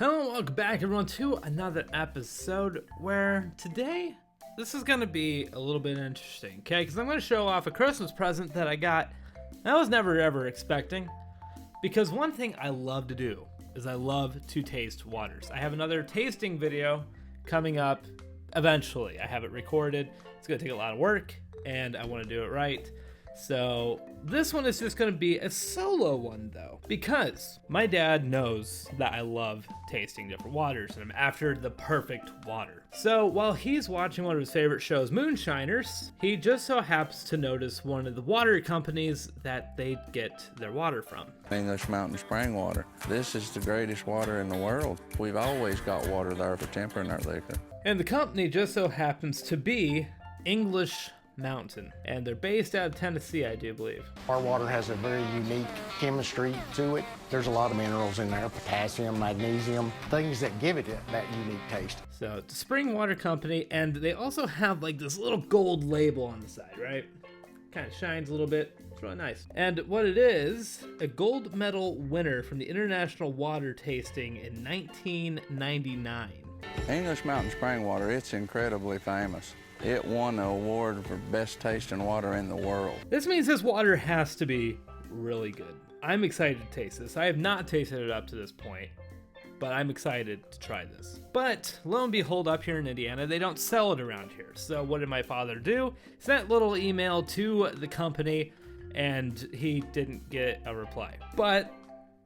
Hello and welcome back everyone to another episode where today, this is going to be a little bit interesting, okay? Because I'm going to show off a Christmas present that I got I was never ever expecting. Because one thing I love to do is I love to taste waters. I have another tasting video coming up eventually. I have it recorded. It's going to take a lot of work and I want to do it right. So this one is just going to be a solo one though, because my dad knows that I love tasting different waters and I'm after the perfect water. So while he's watching one of his favorite shows, Moonshiners, he just so happens to notice one of the water companies that they get their water from. English Mountain Spring water. This is the greatest water in the world. We've always got water there for tempering our liquor. And the company just so happens to be English Mountain, and they're based out of Tennessee, I do believe. Our water has a very unique chemistry to it. There's a lot of minerals in there, potassium, magnesium, things that give it that unique taste. So it's a spring water company, and they also have like this little gold label on the side, right? Kind of shines a little bit. It's really nice. And what it is, a gold medal winner from the International Water Tasting in 1999. English Mountain Spring water, it's incredibly famous. It won the award for best tasting water in the world. This means this water has to be really good. I'm excited to taste this. I have not tasted it up to this point, but I'm excited to try this. But lo and behold, up here in Indiana, they don't sell it around here. So what did my father do? Sent a little email to the company and he didn't get a reply. But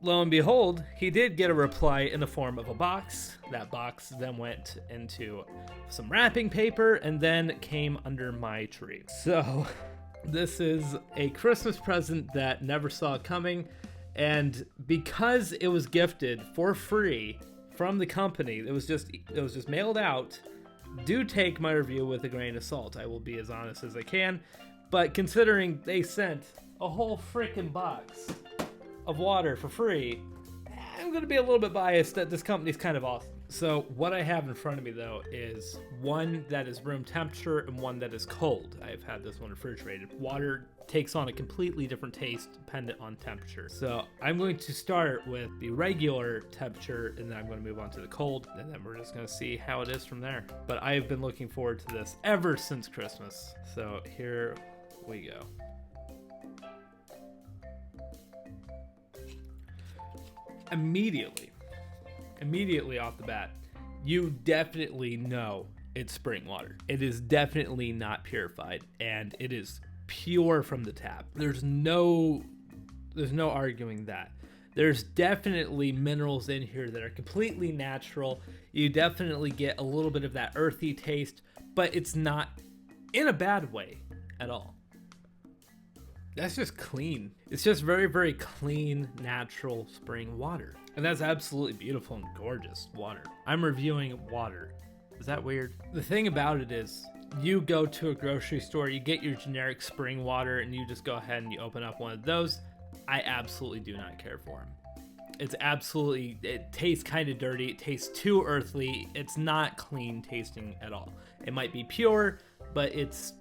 lo and behold, he did get a reply in the form of a box. That box then went into some wrapping paper and then came under my tree. So this is a Christmas present that never saw coming. And because it was gifted for free from the company, it was just mailed out. Do take my review with a grain of salt. I will be as honest as I can. But considering they sent a whole freaking box of water for free, I'm going to be a little bit biased that this company is kind of awesome. So what I have in front of me though is one that is room temperature and one that is cold. I've had this one refrigerated. Water takes on a completely different taste dependent on temperature. So I'm going to start with the regular temperature and then I'm going to move on to the cold and then we're just going to see how it is from there. But I've been looking forward to this ever since Christmas. So here we go. Immediately off the bat, you definitely know it's spring water. It is definitely not purified and it is pure from the tap. There's no arguing that. There's definitely minerals in here that are completely natural. You definitely get a little bit of that earthy taste, but it's not in a bad way at all. That's just clean. It's just very, very clean, natural spring water. And that's absolutely beautiful and gorgeous water. I'm reviewing water. Is that weird? The thing about it is, you go to a grocery store, you get your generic spring water, and you just go ahead and you open up one of those. I absolutely do not care for them. It tastes kind of dirty. It tastes too earthly. It's not clean tasting at all. It might be pure, but it's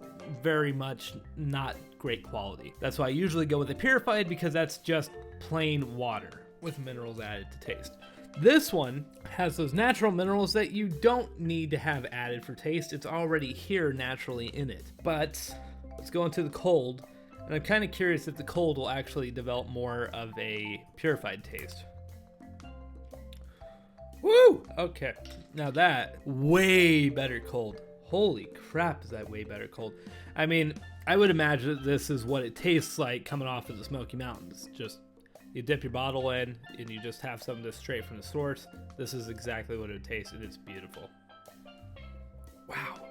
very much not great quality. That's why I usually go with the purified because that's just plain water with minerals added to taste. This one has those natural minerals that you don't need to have added for taste. It's already here naturally in it. But let's go into the cold. And I'm kind of curious if the cold will actually develop more of a purified taste. Woo! Okay. Now that, way better cold. Holy crap, is that way better cold. I mean, I would imagine that this is what it tastes like coming off of the Smoky Mountains. Just, you dip your bottle in and you just have some of this straight from the source. This is exactly what it would taste and it's beautiful. Wow.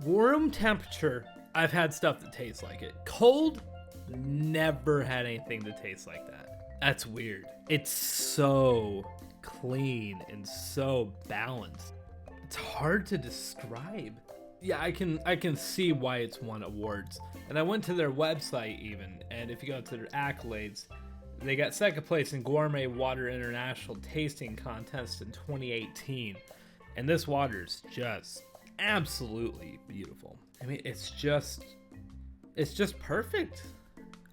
Room temperature, I've had stuff that tastes like it. Cold, never had anything that tastes like that. That's weird. It's so clean and so balanced. It's hard to describe. Yeah, I can see why it's won awards. And I went to their website even, and if you go to their accolades, they got second place in Gourmet Water International Tasting Contest in 2018. And this water's just absolutely beautiful. I mean, it's just perfect.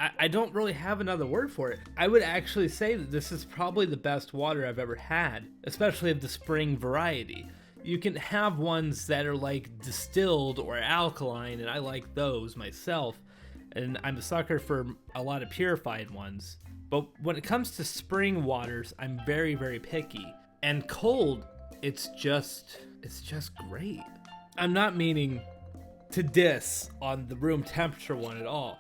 I don't really have another word for it. I would actually say that this is probably the best water I've ever had, especially of the spring variety. You can have ones that are like distilled or alkaline, and I like those myself. And I'm a sucker for a lot of purified ones. But when it comes to spring waters, I'm very, very picky. And cold, it's just great. I'm not meaning to diss on the room temperature one at all.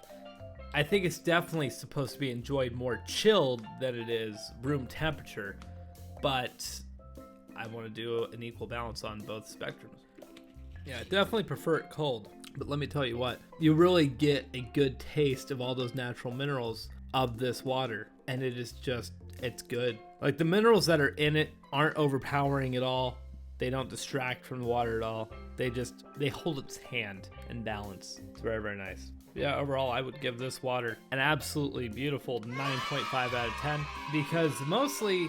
I think it's definitely supposed to be enjoyed more chilled than it is room temperature, but I want to do an equal balance on both spectrums. Yeah, I definitely prefer it cold, but let me tell you what, you really get a good taste of all those natural minerals of this water, and it's good. Like, the minerals that are in it aren't overpowering at all. They don't distract from the water at all. They hold its hand in balance. It's very, very nice. Yeah, overall, I would give this water an absolutely beautiful 9.5 out of 10, because mostly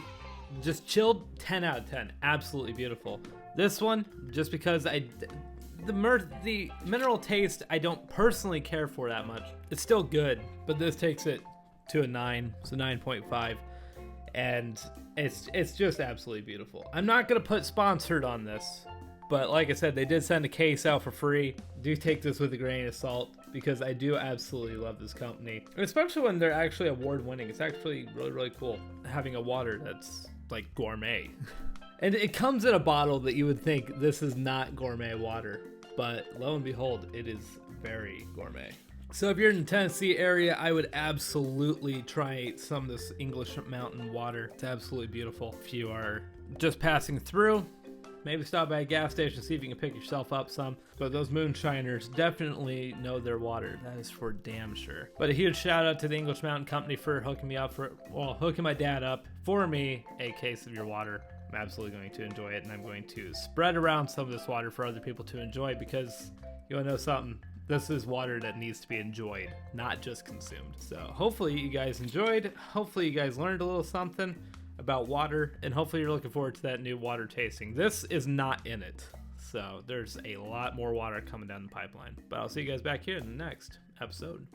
just chilled, 10 out of 10. Absolutely beautiful. This one, just because the mineral taste, I don't personally care for that much. It's still good, but this takes it to a 9, so 9.5. And it's just absolutely beautiful. I'm not gonna put sponsored on this, but like I said, they did send a case out for free. Do take this with a grain of salt, because I do absolutely love this company, and especially when they're actually award winning. It's actually really, really cool having a water that's like gourmet. And it comes in a bottle that you would think this is not gourmet water, but lo and behold, it is very gourmet. So if you're in the Tennessee area, I would absolutely try some of this English Mountain water. It's absolutely beautiful. If you are just passing through, maybe stop by a gas station, see if you can pick yourself up some. But those moonshiners definitely know their water. That is for damn sure. But a huge shout out to the English Mountain Company for hooking my dad up for me a case of your water. I'm absolutely going to enjoy it, and I'm going to spread around some of this water for other people to enjoy, because you want to know something? This is water that needs to be enjoyed, not just consumed. So hopefully you guys enjoyed. Hopefully you guys learned a little something about water, and hopefully you're looking forward to that new water tasting. This is not in it, so there's a lot more water coming down the pipeline. But I'll see you guys back here in the next episode.